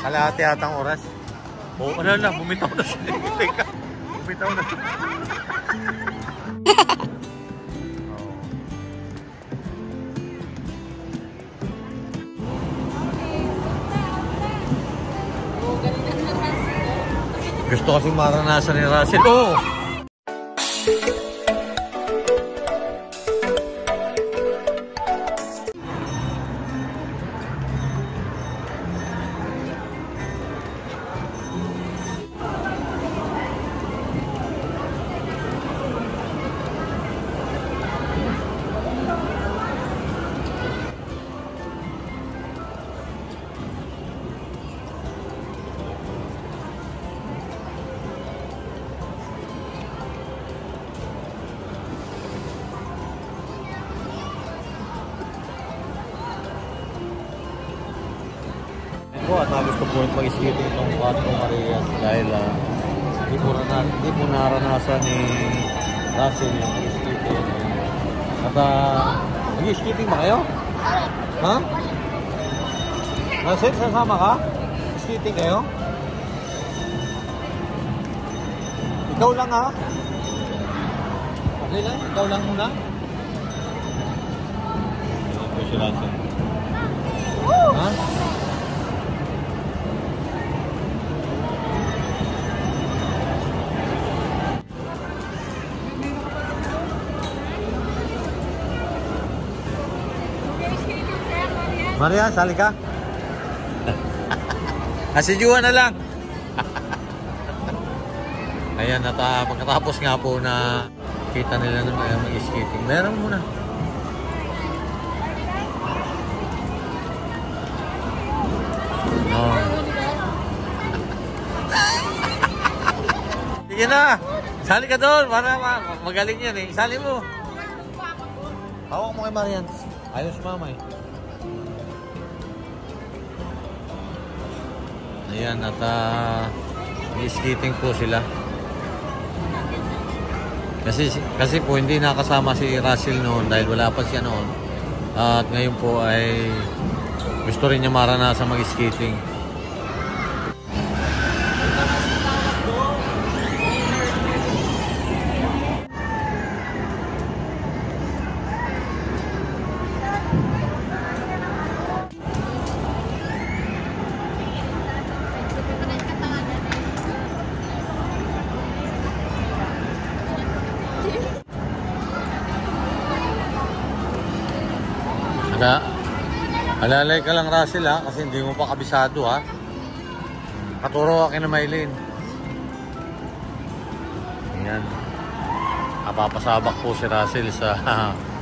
Kalahati atang oras. Oh, ano na, bumitaw na siya. Teka, bumitaw na. Gusto kasi maranasan ni Russell. Oh! At gusto po yung mag-skating itong Cuatro Marias dahil hindi po naranasan ni Russell yung mag-skating. At mag-skating ba kayo? Ha? Russell, sasama ka? Skating kayo? Ikaw lang ha? Okay lang? Ikaw lang muna? Ayan po si Russell. Ha? Maria, sali ka? Si Juan na lang. Ayan, at pagkatapos nga po na kita nila na mag-skating. Meron muna. Oh. Sige na. Sali ka doon para magaling yan eh. Sali mo. Hawak mo kay Marian. Ayos mama eh. Ayan, at skating po sila. Kasi po hindi nakasama si Russell noon dahil wala pa siya noon. At ngayon po ay gusto rin niya maranasan mag-skating. Alalay ka lang Russell ha, kasi hindi mo pa kabisado ha. Katuro ka kina Maylin. Ayan. Napapasabak po si Russell sa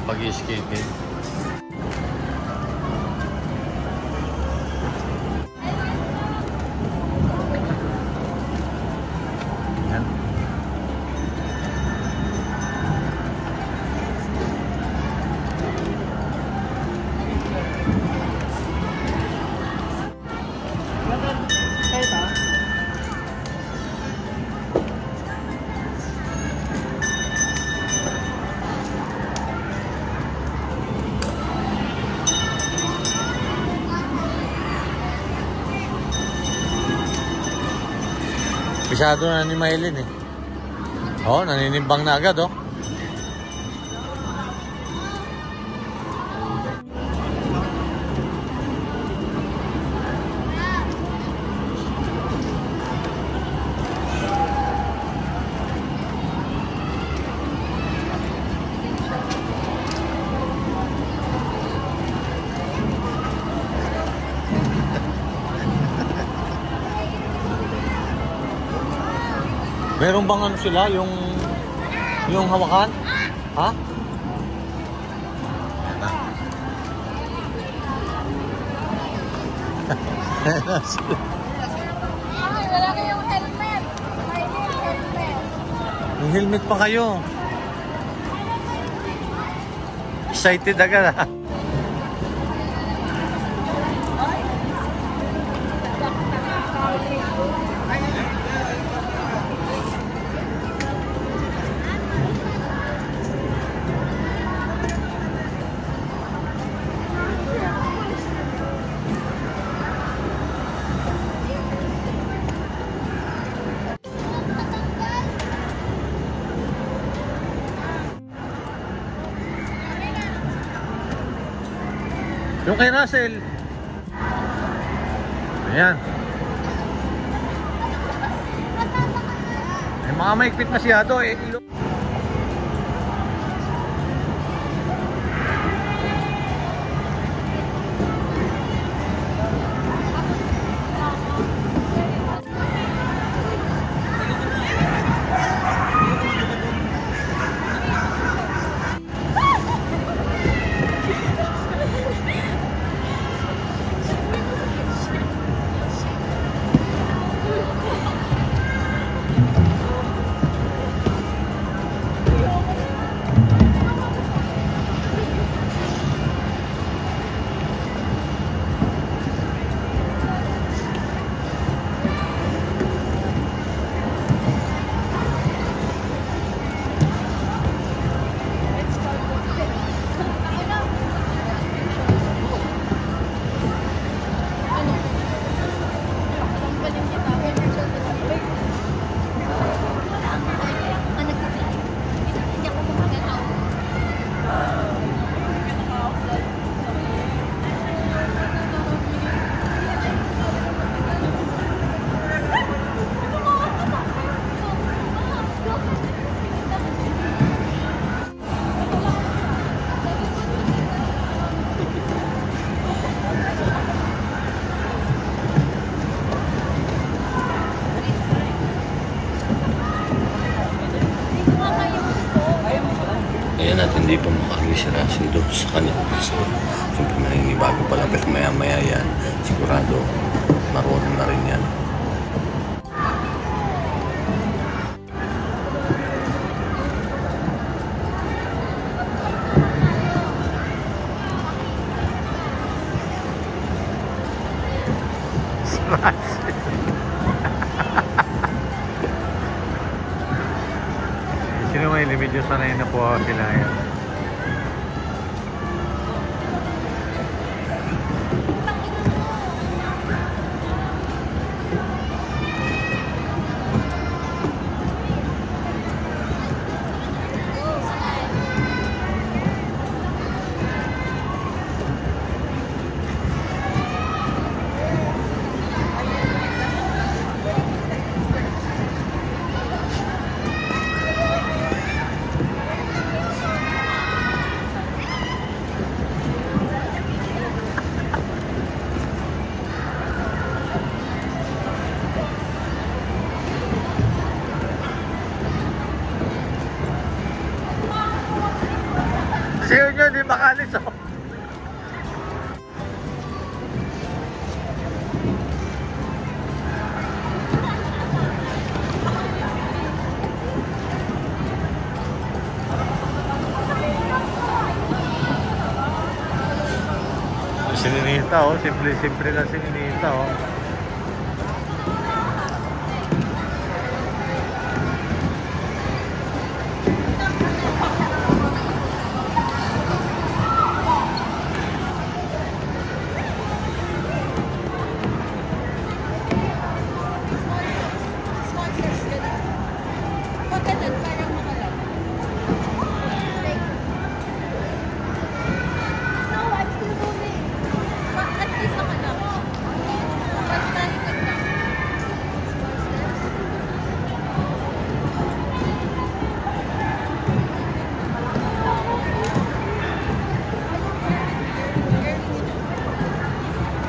pag-skating. Pisado na ni Maylin eh. Oh, naninimbang na agad oh. Meron bang ano sila, yung hawakan? Ha? Ay, wala kayong helmet. May helmet. May helmet pa kayo. Excited agad ha? Yung kay Russell. Ayan. May mga maikpit masyado eh. Ayan at hindi pa makakali si Russell doon sa kanila. Siyempre maninibago pa lang pero maya-maya yan. Sigurado marunong na rin yan. Sino may limit yung sanay na po sila yan? Siyo nyo, di makalis oh. Sininita oh, simple-simple lang sininita oh.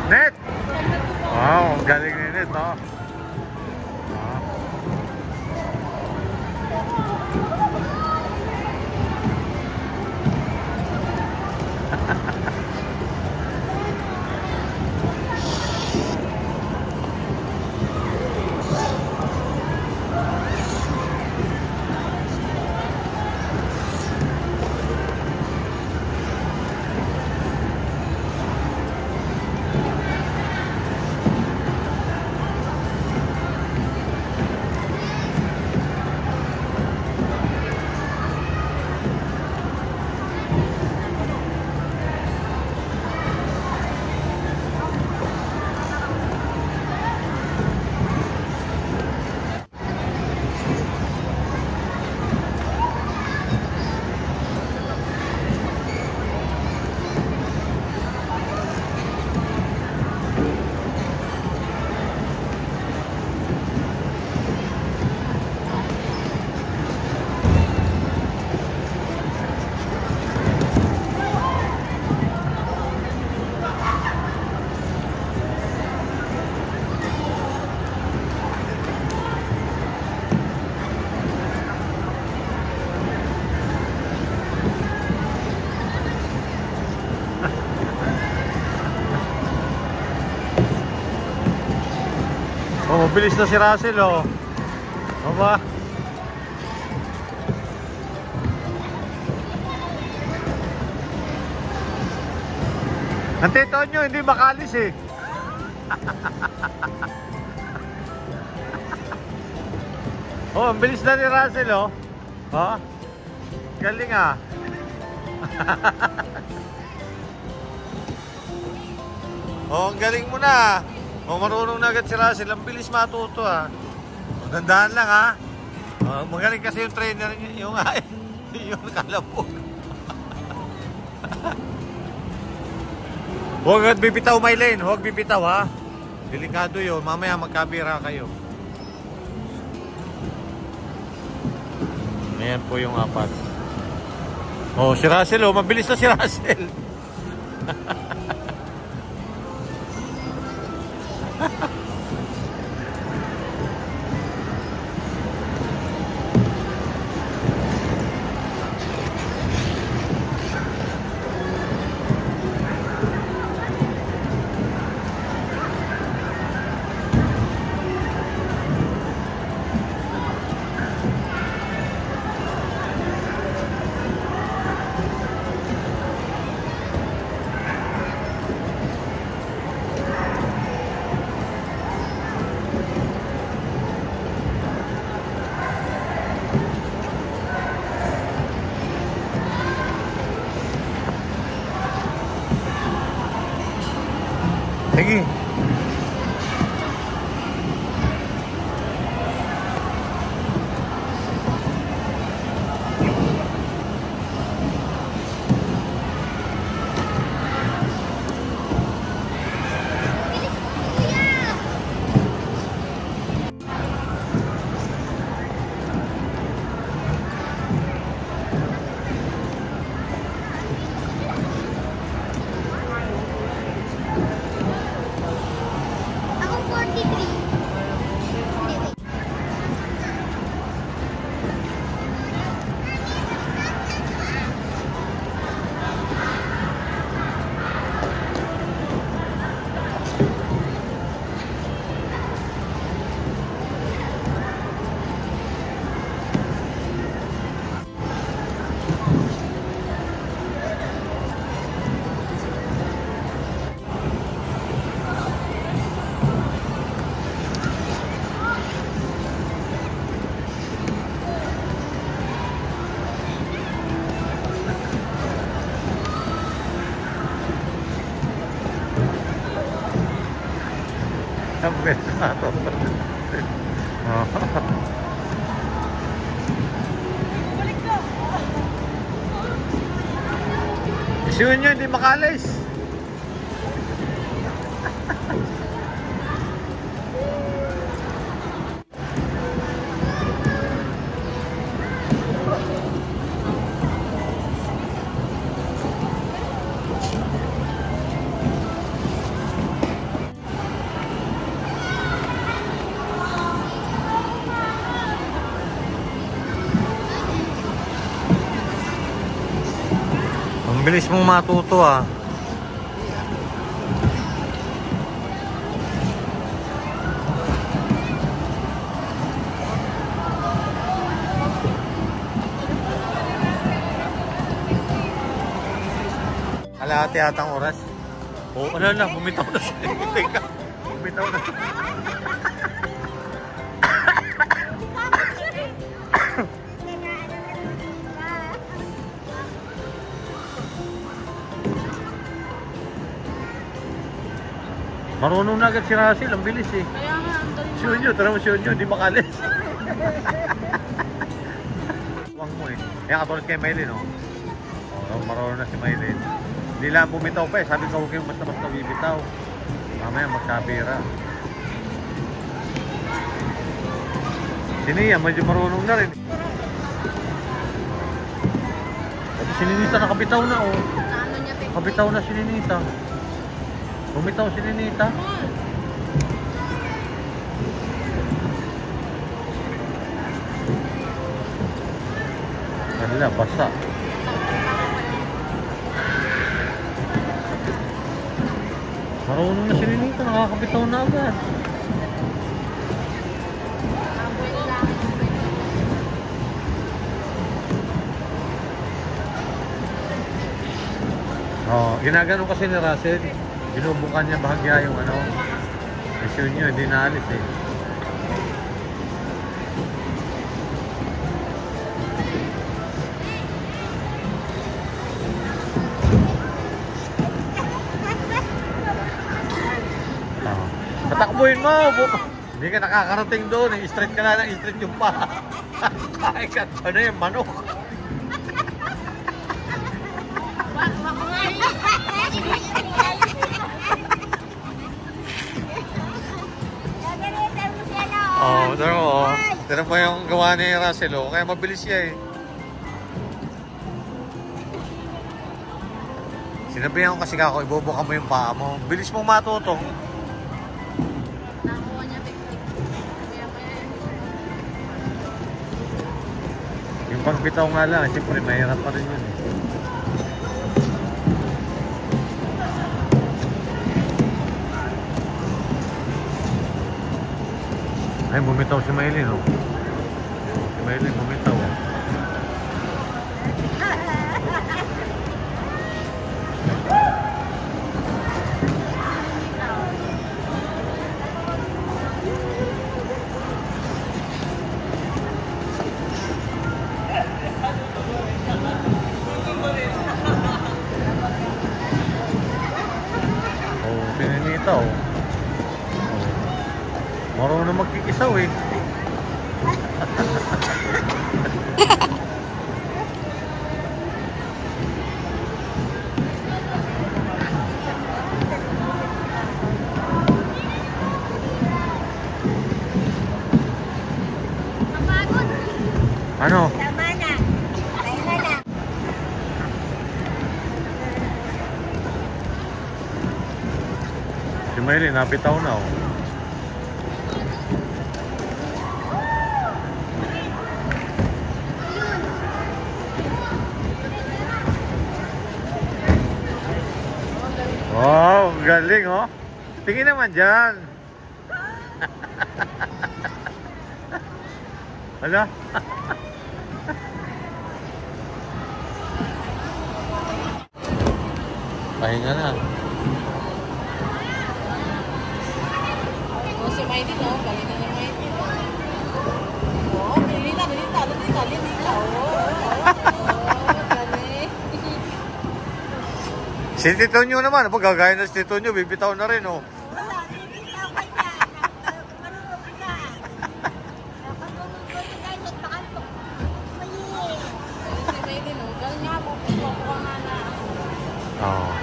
Net! Wow, ang galing ni Net, no? Oh, mabilis na si Russell, oh. O ba? Ang tito nyo, hindi makalis eh. Oh, ang bilis na ni Russell, oh. Oh, galing ah. Oh, ang galing mo na. Oh, marunong na agad si Russell. Ang bilis matuto ah. Dandahan lang ha. Oh, magaling kasi yung trainer niya, yung kalabog. Huwag bibitaw, Mylene. Huwag bibitaw ha. Delikado yun. Mamaya magkabira kayo. Ayan po yung apat. Oh, si Russell, oh. Mabilis na si Russell. Sige. Ako 43. Sampai satu. Isuin nyo, hindi makalis. Ang bilis mong matuto ah. Kalahati atang oras. Oo, ano na, bumitaw na siya. Bumitaw na. Marunong na agad si Russell, ang bilis eh. Kaya nga, ang dali. Siyon nyo, tara mo siyon nyo, hindi makalis. Huwag mo eh. Kaya katulad kay Mylene, oh. Oh, marunong na si Mylene. Hindi lang bumitaw pa eh. Sabi ko huwag kayong basta-basta bibitaw. Mamaya magkabira. Si Nia, medyo marunong na rin. Si Ninita nakabitaw na, oh. Ano niya, Pep? Kabitaw na si Ninita. Bumitaw si Ninita. Wala, basa. Marunong na si Ninita, nakakabitaw na agad. Ginagano kasi ni Russell. Binubukan niya bahagya yung ano. Issue niyo, hindi naalis eh. Patakbuhin mo! Hindi ka nakakarating doon. Straight ka na ng straight yung pa. Kain ka. Ano yung manok? Oh, pero mo yung gawa ni Russell, oh. Kaya mabilis siya eh. Sinabihan ko kasi ako, ibubuka mo yung paa mo. Bilis mong matutong. Yung pagbitaw nga lang, siyempre mahirap pa rin yun eh. Ay, bumitaw si Maylin, oh. Si Maylin, bumitaw, oh. Oh, pininita, oh. Marunong na magkikisaw eh. Ano? Tama na. Tama na. Si Maylin, napitaw na, oh. Wow, galing oh. Tingin naman dyan. Hala? Pahinga na. O, si Maylin, no? Galing na ni Maylin. O, Maylin, Lilita. Galing. Si Tito nyo naman, pag gagaya na si Tito nyo, bibitaw na rin oh. Wala, bibitaw ka niya. Marunong ka. Kapag tayo sa pakantok. Mayin. Si Maylin, no? Galing niya ako. Kukuha nga na. Oo.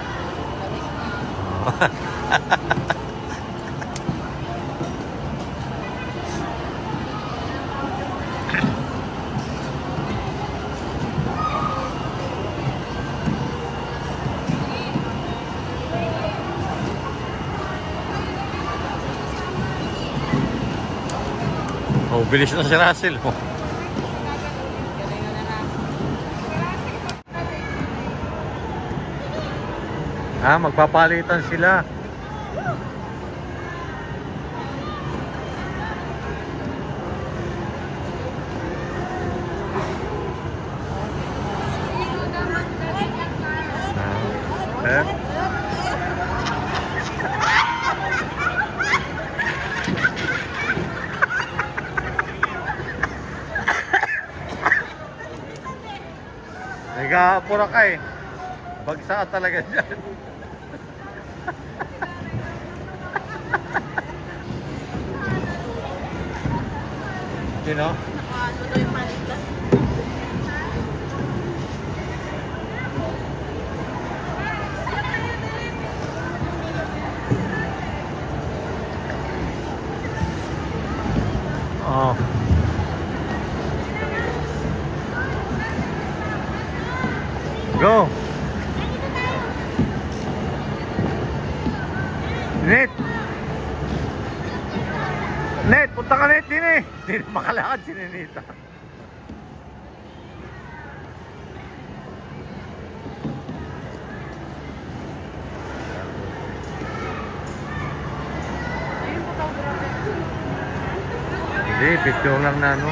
Oh, bilis na si Russell oh. Ah, magpapalitan sila. Eh? Nagapura ka eh. Bagsa ka talaga dyan. Sino? Oh. Go. Net. Net, punta ka net din eh. Hindi na makalakad si Nenita. Hindi, picture lang na ano.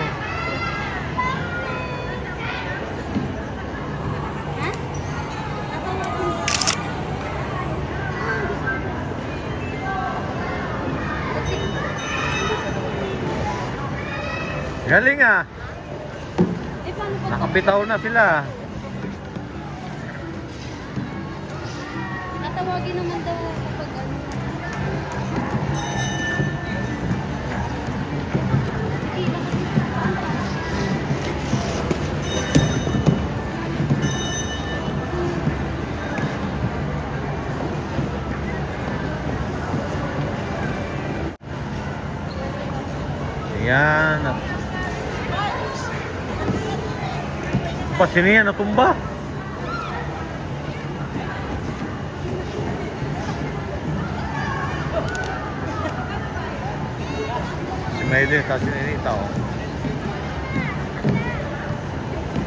Galing ah. Eh, paano pag... Nakabitaw na sila. Tatawagin naman daw kapag ano. Ayan. Ba, sino yan? Natumba? Si Maylin, kasi ninita oh.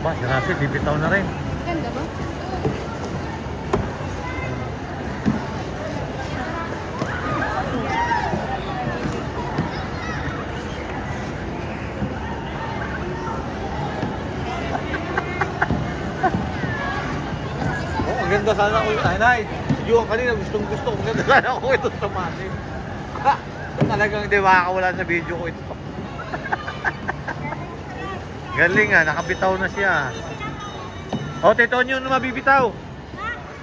Ba, si Russell, bibitaw na rin. Ganda ba? Oh, ang ganda sana ako yung nanay. Si Juan kanina, gustong gusto. Ang ganda sana ako ito sa mani. Talagang hindi makakawala sa video ko ito. Galing ah, nakabitaw na siya. Oh, Tito Nyo na mabibitaw.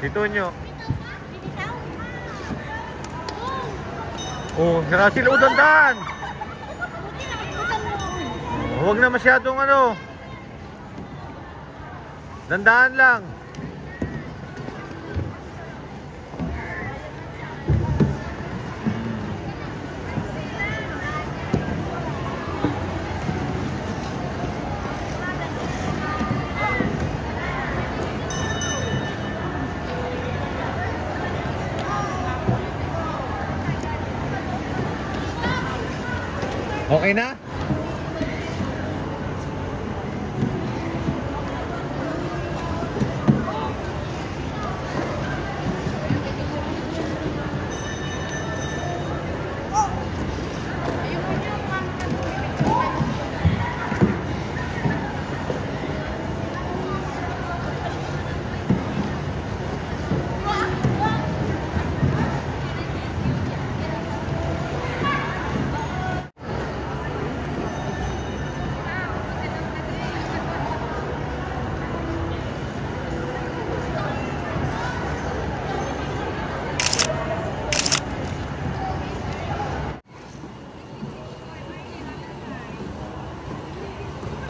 Tito Nyo. Bibitaw? Oh, si Russell, oh, dandan. Buti nakalimutan mo. Huwag na masyadong ano. Dandaan lang. Okay na?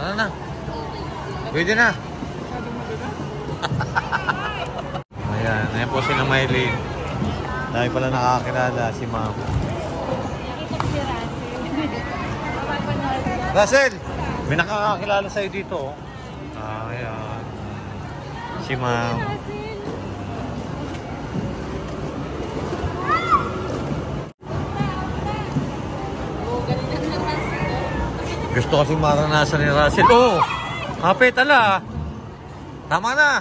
Ano na? Pwede na. Ayan, ayan po si na Maylin. Dahil pala nakakilala si Ma'am. Nakita ko si Russell. Russell! May nakakakilala sa'yo dito. Oh. Ayan. Si Ma'am. Gusto kasi maranasan ni Russell. Oh! Kapit, ala! Tama na!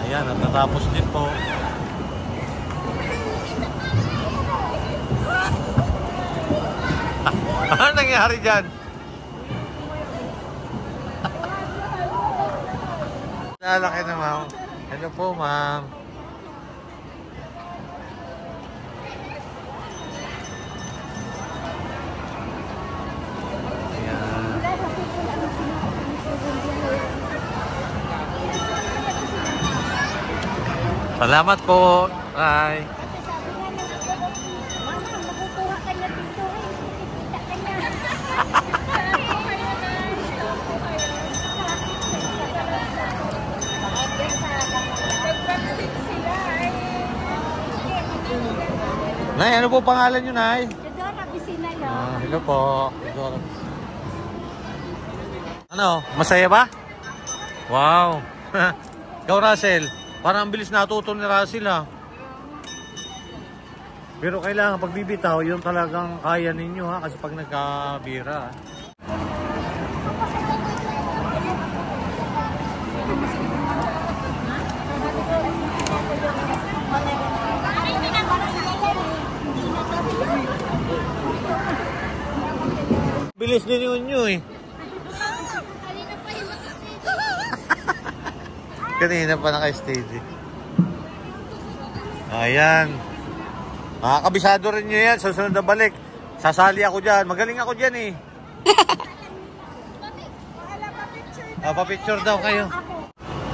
Ayan, at natapos din po. Ano nangyari dyan? Lalaki na, ma'am. Hello po, ma'am. Salamat po. Bye. Mama, makukuha ka na dito eh. Kita ka na. Nay, ano po pangalan nyo, Nay? Dodora Bisina yun. Hello po. Dodora. Ano? Masaya ba? Wow. Ikaw, Russell. Parang ang bilis natuto ni Russell, ha? Pero kailangan pagbibitaw, yung talagang kaya ninyo, ha? Kasi pag nagkabira, bilis din yun nyo, eh. Kanina pa naka-steady. Ayan. Kabisado rin nyo yan. Sa sunod na balik. Sasali ako dyan. Magaling ako dyan eh. Pa-picture daw kayo.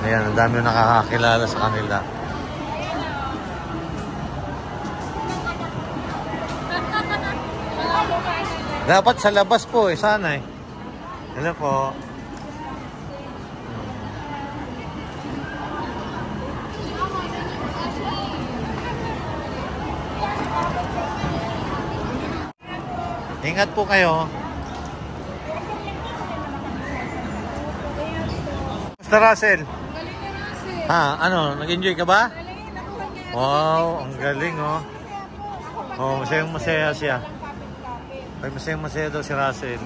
Ayan, ang dami yung nakakakilala sa kanila. Dapat sa labas po eh, sana eh. Hello po. Ingat po kayo. Basta Russell. Ano, nag-enjoy ka ba? Wow, ang galing oh. Oh, masayang-masaya siya. Ay, masayang-masaya daw si Russell.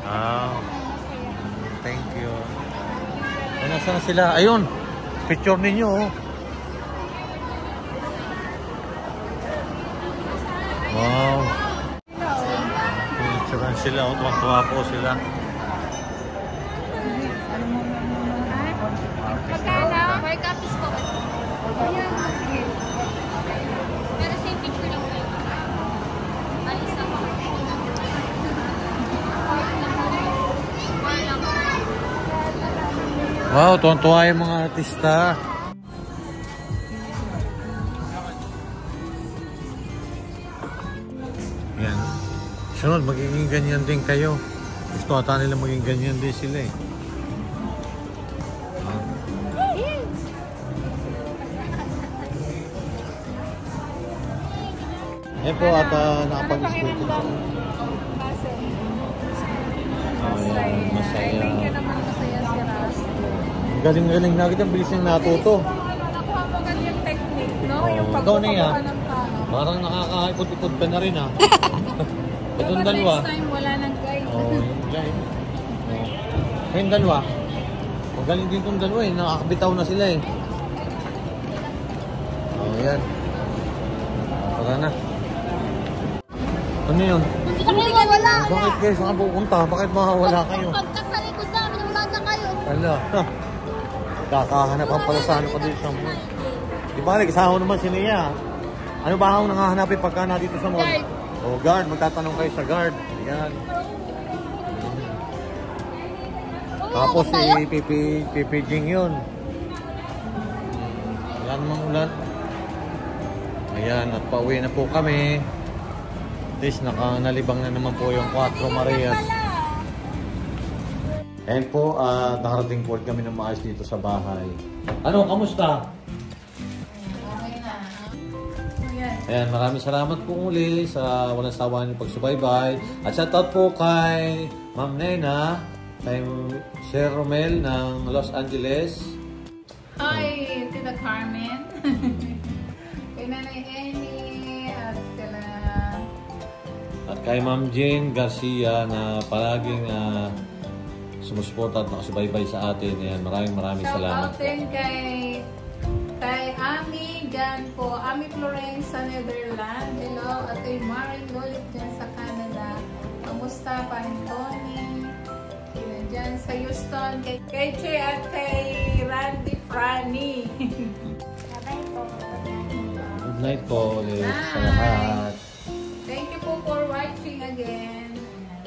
Wow. Thank you. Ay, nasaan na sila? Ayun, picture ninyo oh. Wow. Picturean sila oh, tuwa po sila. Magkano? May copies po. Pero same picture lang kayo. Alis na po. Wow, tuwan-tuwa yung mga artista. Yan. Sunod, magiging ganyan din kayo. Gusto ata nila maging ganyan din sila eh. Eh po at nakapag-speaking siya. Masaya. Galing-galing na kita, bilis niyang natuto. Nakuha mo ganyan technique, no? Yung Ikaw na yan. ng tao. Parang nakakaipot-ipot ka na rin ha. Itong Dapat dalawa. next time wala nang guide. Yung guide. Yung dalawa. Magaling din itong dalawa eh. Nakakabitaw na sila eh. Yan. Tara na. Ano yun? Hindi kami wala. Bakit kayo? Saan ka pupunta? Bakit mawawala kayo? Pagkat sa likod namin, wala na kayo. Ala. Kakahanapan pala sa ano pa dito sa mall. Di ba, nag-isahaw naman si Nia. Ano ba ako nangahanapin pagka na dito sa mall? Guard. Oh, guard. Magtatanong kayo sa guard. Ayan. Tapos si Pipi Jing yun. Wala namang ulan. Ayan, at pauwi na po kami. At least nalibang na naman po yung 4 Marias. And po, nakarating po kami ng maayos dito sa bahay. Ano, kamusta? Okay na. Ayan, maraming salamat po muli sa walang sawa niyong pagsubaybay. At shoutout po kay Ma'am Nena, kay Sir Romel ng Los Angeles. Hi, Tita Carmen. Kay Nanay Annie at kay Ma'am Jane Garcia na palaging sumusuporta at nakasubaybay sa atin. Ayan, maraming salamat Shout out po. din kay Ami dyan po. Ami Florence sa Netherlands. Hello. At kay Marin Lolit dyan sa Canada. Kamusta pa rin Tony? Dyan sa Houston. Kay Che at kay Randy Franny. Bye po. Good night po ulit sa lahat. Thank you po for watching again.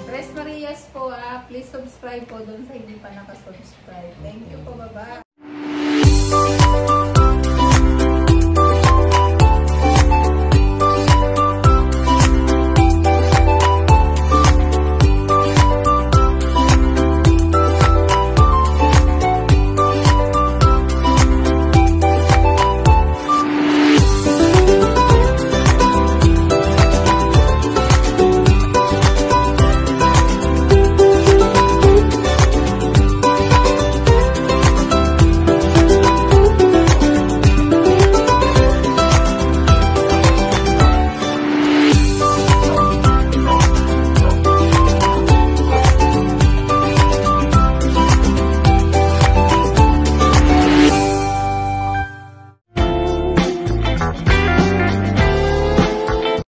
Tres Marias po, please subscribe po doon sa hindi pa nakasubscribe. Thank you po, bye-bye.